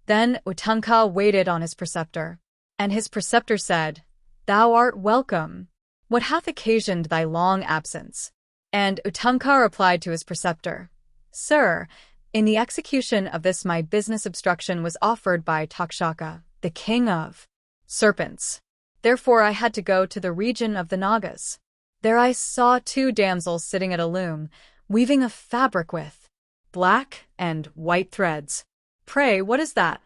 Then Utanka waited on his preceptor, and his preceptor said, "Thou art welcome. What hath occasioned thy long absence?" And Utanka replied to his preceptor, "Sir, in the execution of this my business obstruction was offered by Takshaka, the king of serpents. Therefore I had to go to the region of the Nagas. There I saw two damsels sitting at a loom, weaving a fabric with black and white threads. Pray, what is that?"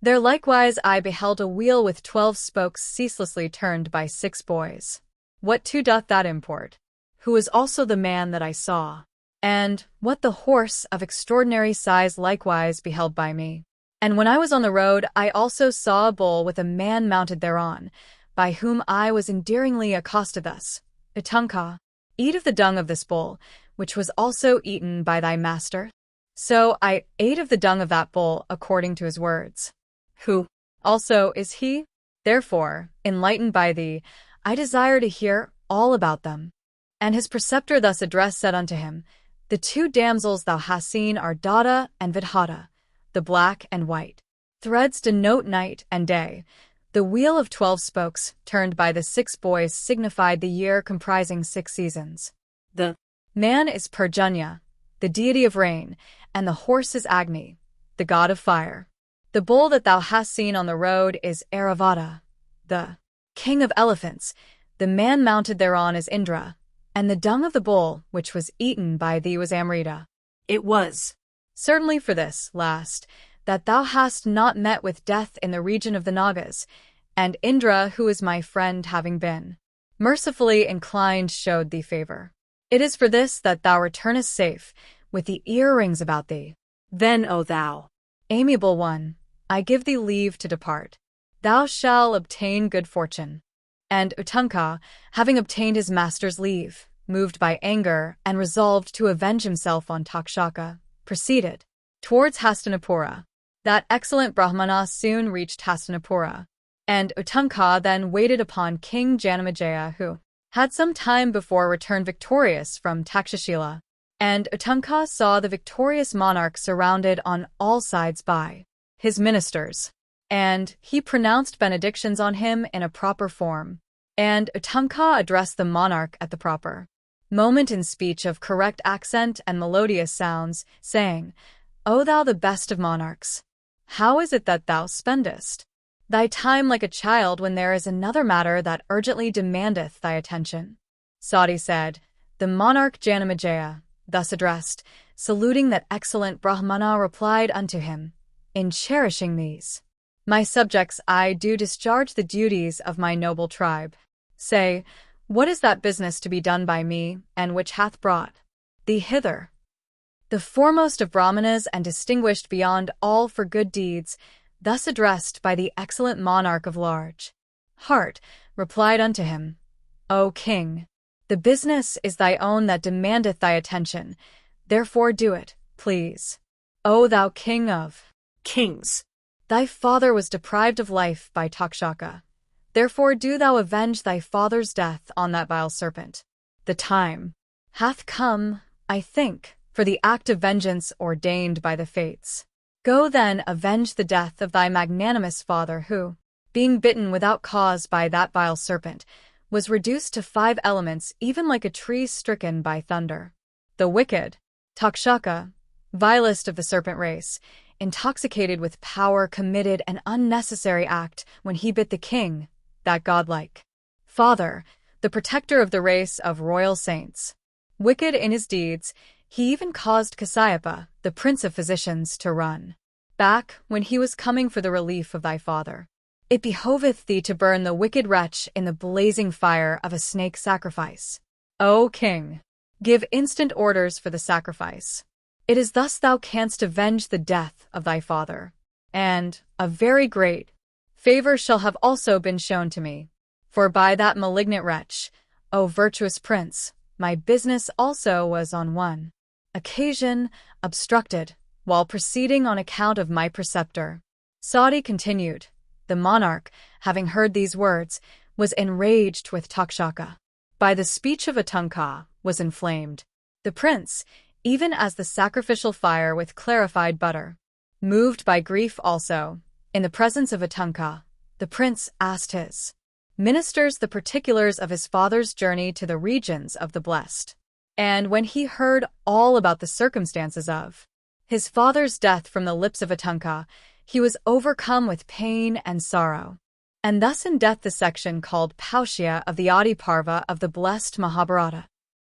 There likewise I beheld a wheel with 12 spokes ceaselessly turned by 6 boys. What too doth that import? Who is also the man that I saw? And what the horse of extraordinary size likewise beheld by me? And when I was on the road, I also saw a bull with a man mounted thereon, by whom I was endearingly accosted thus, "Utanka, eat of the dung of this bull, which was also eaten by thy master." So I ate of the dung of that bull according to his words. Who also is he? Therefore, enlightened by thee, I desire to hear all about them. And his preceptor thus addressed said unto him, "The two damsels thou hast seen are Dada and Vidhata, the black and white. Threads denote night and day. The wheel of 12 spokes, turned by the 6 boys, signified the year comprising 6 seasons. The man is Perjunya, the deity of rain, and the horse is Agni, the god of fire. The bull that thou hast seen on the road is Airavata, the king of elephants. The man mounted thereon is Indra, and the dung of the bull which was eaten by thee was Amrita. It was certainly for this last that thou hast not met with death in the region of the Nagas, and Indra, who is my friend, having been mercifully inclined, showed thee favor. It is for this that thou returnest safe, with the earrings about thee. Then, O thou amiable one, I give thee leave to depart. Thou shalt obtain good fortune." And Utanka, having obtained his master's leave, moved by anger and resolved to avenge himself on Takshaka, proceeded towards Hastinapura. That excellent Brahmana soon reached Hastinapura, and Utanka then waited upon King Janamejaya, who had some time before returned victorious from Takshashila. And Utanka saw the victorious monarch surrounded on all sides by his ministers, and he pronounced benedictions on him in a proper form. And Utanka addressed the monarch at the proper moment in speech of correct accent and melodious sounds, saying, "O thou the best of monarchs, how is it that thou spendest thy time like a child when there is another matter that urgently demandeth thy attention?" Sati said, "The monarch Janamejaya, thus addressed, saluting that excellent Brahmana, replied unto him, In cherishing these my subjects I do discharge the duties of my noble tribe. Say, what is that business to be done by me, and which hath brought thee hither?" The foremost of Brahmanas and distinguished beyond all for good deeds, thus addressed by the excellent monarch of large heart, replied unto him, "O king, the business is thy own that demandeth thy attention, therefore do it, please. O thou king of kings, thy father was deprived of life by Takshaka. Therefore do thou avenge thy father's death on that vile serpent. The time hath come, I think, for the act of vengeance ordained by the fates. Go then avenge the death of thy magnanimous father who, being bitten without cause by that vile serpent, was reduced to 5 elements, even like a tree stricken by thunder. The wicked Takshaka, vilest of the serpent race, intoxicated with power, committed an unnecessary act when he bit the king, that godlike father, the protector of the race of royal saints. Wicked in his deeds, he even caused Kasyapa, the prince of physicians, to run back when he was coming for the relief of thy father. It behoveth thee to burn the wicked wretch in the blazing fire of a snake sacrifice. O king, give instant orders for the sacrifice. It is thus thou canst avenge the death of thy father, and a very great favor shall have also been shown to me. For by that malignant wretch, O virtuous prince, my business also was on one occasion obstructed, while proceeding on account of my preceptor." Sati continued. The monarch, having heard these words, was enraged with Takshaka. By the speech of Utanka, was inflamed. The prince, even as the sacrificial fire with clarified butter. Moved by grief also, In the presence of Uttaka, the prince asked his ministers the particulars of his father's journey to the regions of the blessed. And when he heard all about the circumstances of his father's death from the lips of Uttaka, he was overcome with pain and sorrow. And thus in death the section called Paushya of the Adi Parva of the blessed Mahabharata.